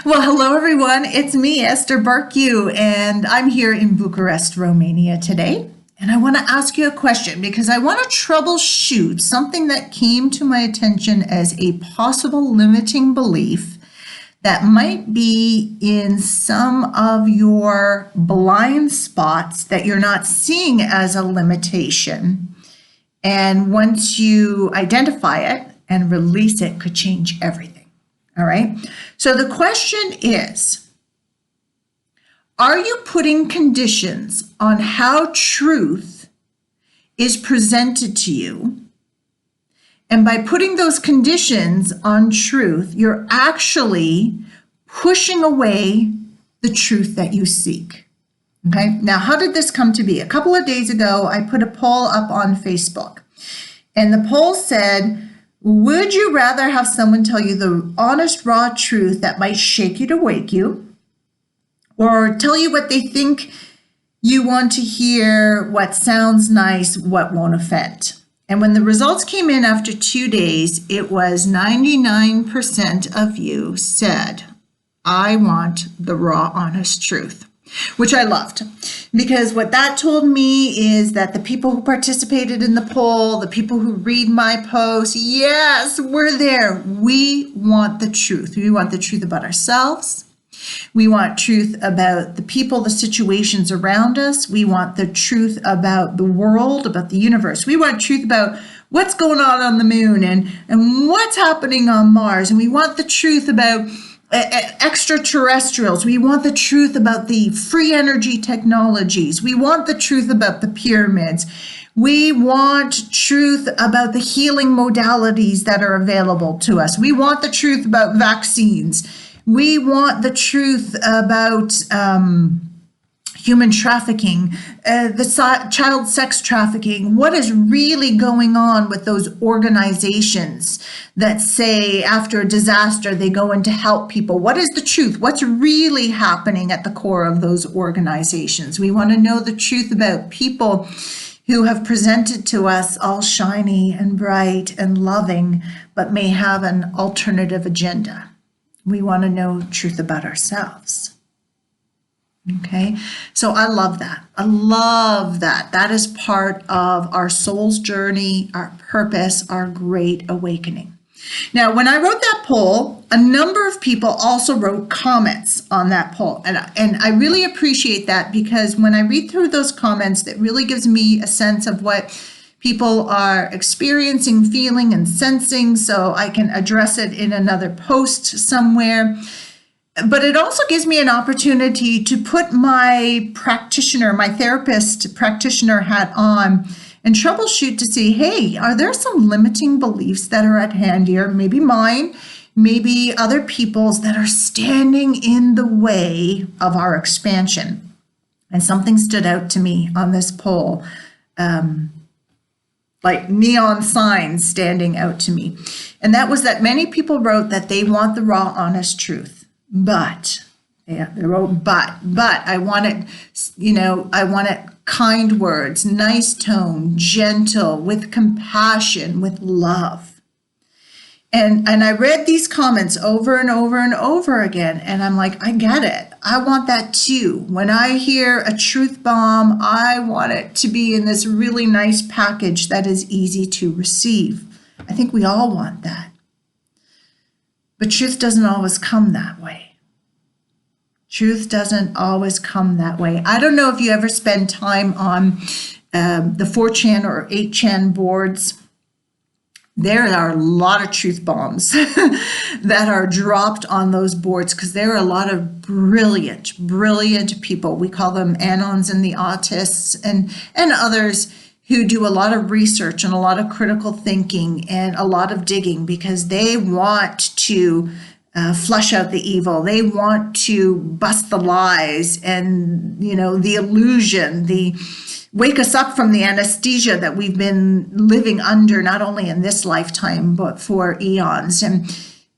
Well, hello everyone. It's me, Esther Bartkiw, and I'm here in Bucharest, Romania today. And I want to ask you a question because I want to troubleshoot something that came to my attention as a possible limiting belief that might be in some of your blind spots that you're not seeing as a limitation. And once you identify it and release it, could change everything. All right. So the question is, are you putting conditions on how truth is presented to you? And by putting those conditions on truth, you're actually pushing away the truth that you seek. Okay. Now, how did this come to be? A couple of days ago, I put a poll up on Facebook, and the poll said, would you rather have someone tell you the honest, raw truth that might shake you to wake you, or tell you what they think you want to hear, what sounds nice, what won't offend? And when the results came in after 2 days, it was 99% of you said, I want the raw, honest truth, which I loved. Because what that told me is that the people who participated in the poll, the people who read my posts, yes, we're there. We want the truth. We want the truth about ourselves. We want truth about the people, the situations around us. We want the truth about the world, about the universe. We want truth about what's going on the moon and what's happening on Mars. And we want the truth about extraterrestrials. We want the truth about the free energy technologies. We want the truth about the pyramids. We want truth about the healing modalities that are available to us. We want the truth about vaccines. We want the truth about human trafficking, child sex trafficking. What is really going on with those organizations that say after a disaster, they go in to help people? What is the truth? What's really happening at the core of those organizations? We want to know the truth about people who have presented to us all shiny and bright and loving, but may have an alternative agenda. We want to know truth about ourselves. Okay, so I love that. I love that. That is part of our soul's journey, our purpose, our great awakening. Now, when I wrote that poll, a number of people also wrote comments on that poll. And I really appreciate that, because when I read through those comments, that really gives me a sense of what people are experiencing, feeling, and sensing, so I can address it in another post somewhere. But it also gives me an opportunity to put my practitioner, my therapist practitioner hat on and troubleshoot to see, hey, are there some limiting beliefs that are at hand here? Maybe mine, maybe other people's, that are standing in the way of our expansion. And something stood out to me on this poll, like neon signs standing out to me. And that was that many people wrote that they want the raw, honest truth. But, yeah, they wrote, but I want it, I want it kind words, nice tone, gentle, with compassion, with love. And I read these comments over and over and over again, and I'm like, I get it. I want that too. When I hear a truth bomb, I want it to be in this really nice package that is easy to receive. I think we all want that. But truth doesn't always come that way. Truth doesn't always come that way. I don't know if you ever spend time on the 4chan or 8chan boards. There are a lot of truth bombs that are dropped on those boards, because there are a lot of brilliant people. We call them Anons and the Autists and others who do a lot of research and a lot of critical thinking and a lot of digging, because they want to flush out the evil. They want to bust the lies and, the illusion, wake us up from the anesthesia that we've been living under, not only in this lifetime, but for eons.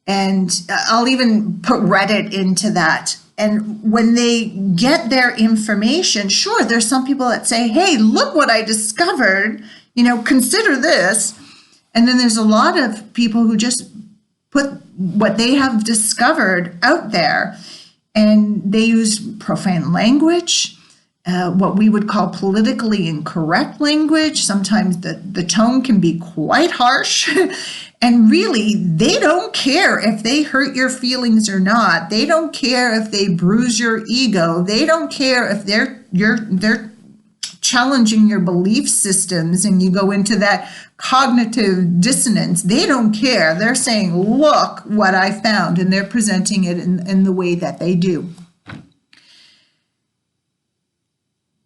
And I'll even put Reddit into that. And when they get their information, sure, there's some people that say, hey, look what I discovered, consider this. And then there's a lot of people who just put what they have discovered out there, and they use profane language, what we would call politically incorrect language. Sometimes the tone can be quite harsh. And really, they don't care if they hurt your feelings or not. They don't care if they bruise your ego. They don't care if they're challenging your belief systems and you go into that cognitive dissonance. They don't care. They're saying, look what I found, and they're presenting it in the way that they do.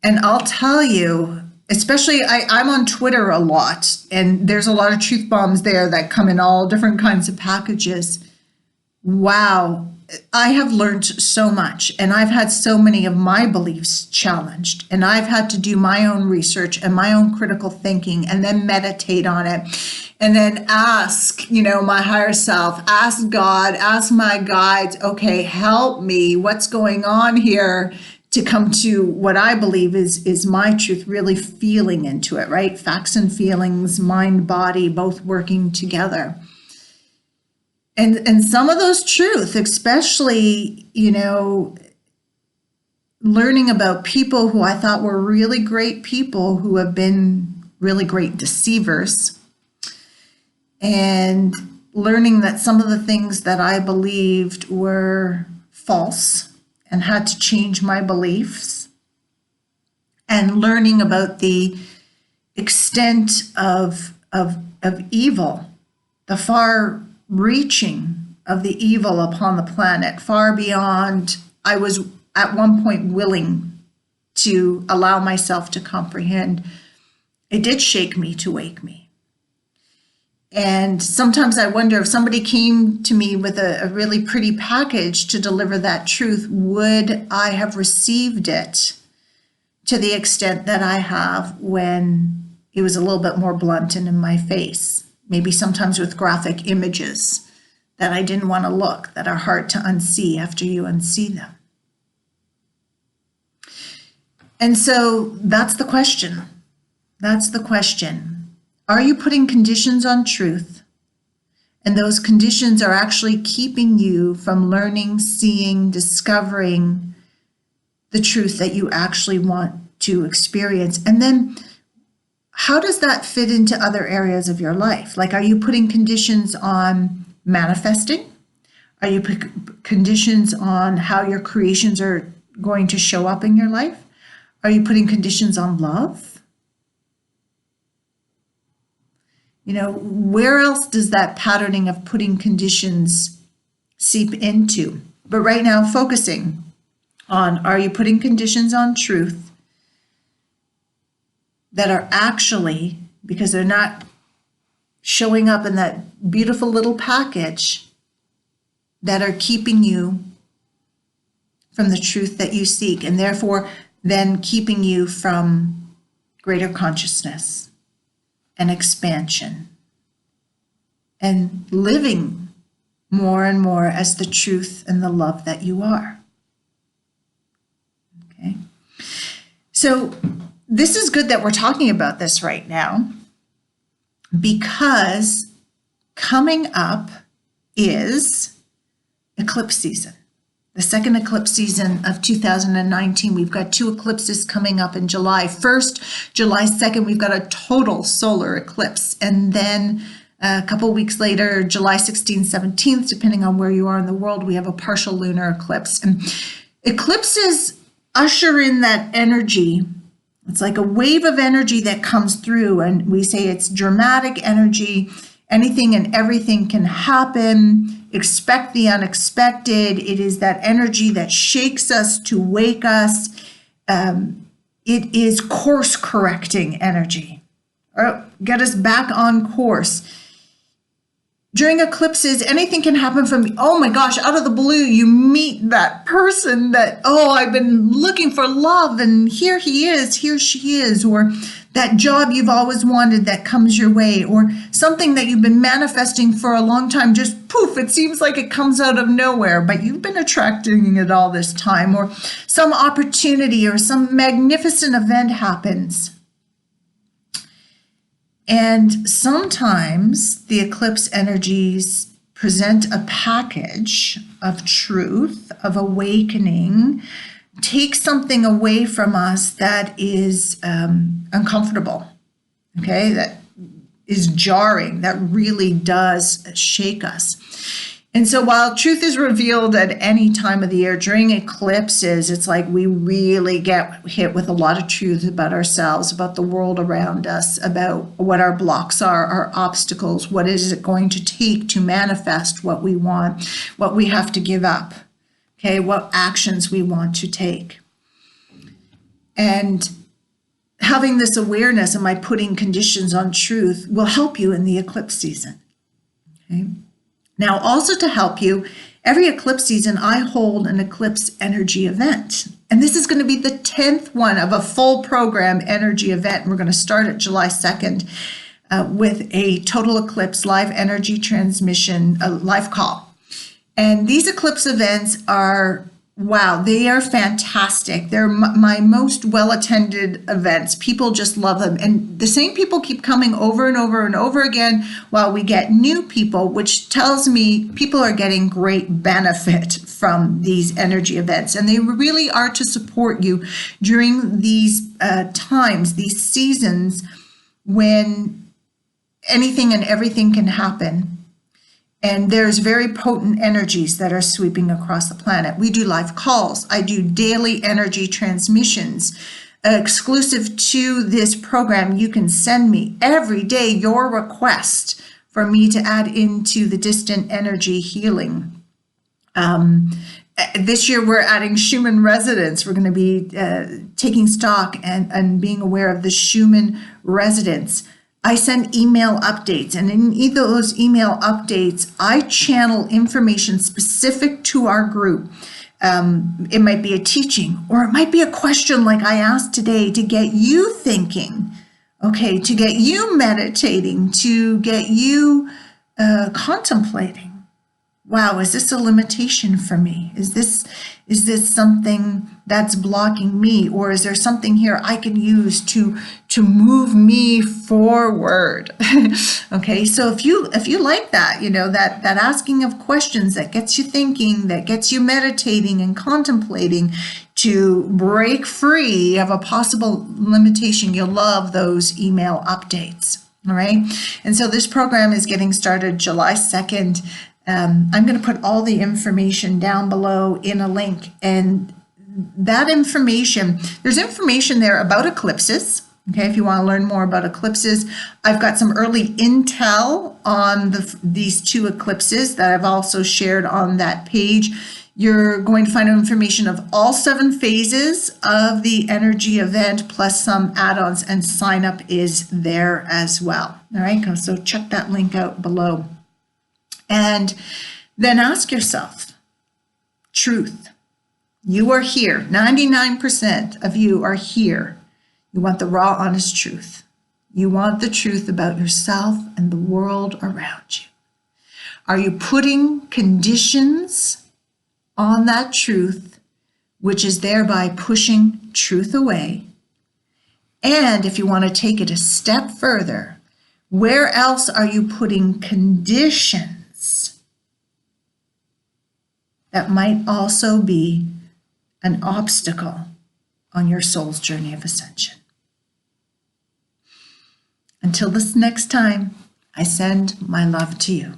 And I'll tell you, especially I'm on Twitter a lot, and there's a lot of truth bombs there that come in all different kinds of packages. Wow, I have learned so much, and I've had so many of my beliefs challenged, and I've had to do my own research and my own critical thinking, and then meditate on it, and then ask, my higher self, ask God, ask my guides, okay, help me, what's going on here, to come to what I believe is my truth, really feeling into it, right? Facts and feelings, mind, body, both working together. And some of those truths, especially, learning about people who I thought were really great people who have been really great deceivers, and learning that some of the things that I believed were false and had to change my beliefs, and learning about the extent of evil, the far reaching of the evil upon the planet, far beyond I was at one point willing to allow myself to comprehend. It did shake me to wake me. And sometimes I wonder, if somebody came to me with a really pretty package to deliver that truth, would I have received it to the extent that I have when it was a little bit more blunt and in my face? Maybe sometimes with graphic images that I didn't want to look, that are hard to unsee after you unsee them. And so that's the question. That's the question. Are you putting conditions on truth? And those conditions are actually keeping you from learning, seeing, discovering the truth that you actually want to experience. And then how does that fit into other areas of your life? Like, are you putting conditions on manifesting? Are you putting conditions on how your creations are going to show up in your life? Are you putting conditions on love? Where else does that patterning of putting conditions seep into? But right now, focusing on, are you putting conditions on truth that are actually, because they're not showing up in that beautiful little package, that are keeping you from the truth that you seek, and therefore then keeping you from greater consciousness and expansion, and living more and more as the truth and the love that you are. Okay. So this is good that we're talking about this right now, because coming up is eclipse season. The second eclipse season of 2019. We've got 2 eclipses coming up in July 1st. July 2nd, we've got a total solar eclipse. And then a couple weeks later, July 16th, 17th, depending on where you are in the world, we have a partial lunar eclipse. And eclipses usher in that energy. It's like a wave of energy that comes through, and we say it's dramatic energy. Anything and everything can happen. Expect the unexpected. It is that energy that shakes us to wake us. It is course correcting energy, or get us back on course. During eclipses, anything can happen from, oh my gosh, out of the blue, you meet that person that, oh, I've been looking for love, and here he is, here she is, or that job you've always wanted that comes your way, or something that you've been manifesting for a long time, just poof, it seems like it comes out of nowhere, but you've been attracting it all this time, or some opportunity or some magnificent event happens. And sometimes the eclipse energies present a package of truth, of awakening, take something away from us that is uncomfortable, okay, that is jarring, that really does shake us. And so while truth is revealed at any time of the year, during eclipses, it's like we really get hit with a lot of truth about ourselves, about the world around us, about what our blocks are, our obstacles, what is it going to take to manifest what we want, what we have to give up, okay, what actions we want to take. And having this awareness, am I putting conditions on truth, will help you in the eclipse season, okay? Now, also to help you, every eclipse season, I hold an eclipse energy event. And this is going to be the 10th one of a full program energy event. We're going to start at July 2nd with a total eclipse live energy transmission, a live call. And these eclipse events are, wow, they are fantastic. They're my most well-attended events. People just love them. And the same people keep coming over and over and over again while we get new people, which tells me people are getting great benefit from these energy events. And they really are to support you during these times, these seasons when anything and everything can happen. And there's very potent energies that are sweeping across the planet. We do live calls. I do daily energy transmissions. Exclusive to this program, you can send me every day your request for me to add into the distant energy healing. This year, we're adding Schumann resonance. We're going to be taking stock and being aware of the Schumann resonance. I send email updates, and in either of those email updates, I channel information specific to our group. It might be a teaching, or it might be a question like I asked today to get you thinking, okay, to get you meditating, to get you contemplating. Wow, is this a limitation for me? Is this something that's blocking me, or is there something here I can use to move me forward? Okay, so if you like that, you know, that asking of questions that gets you thinking, that gets you meditating and contemplating to break free of a possible limitation, you'll love those email updates. All right, and so this program is getting started July 2nd. I'm going to put all the information down below in a link, and that information, there's information there about eclipses. Okay, if you want to learn more about eclipses, I've got some early intel on these two eclipses that I've also shared on that page. You're going to find information of all 7 phases of the energy event, plus some add-ons, and sign up is there as well. All right, so check that link out below. And then ask yourself, truth, you are here. 99% of you are here. You want the raw, honest truth. You want the truth about yourself and the world around you. Are you putting conditions on that truth, which is thereby pushing truth away? And if you want to take it a step further, where else are you putting conditions that might also be an obstacle on your soul's journey of ascension? Until this next time, I send my love to you.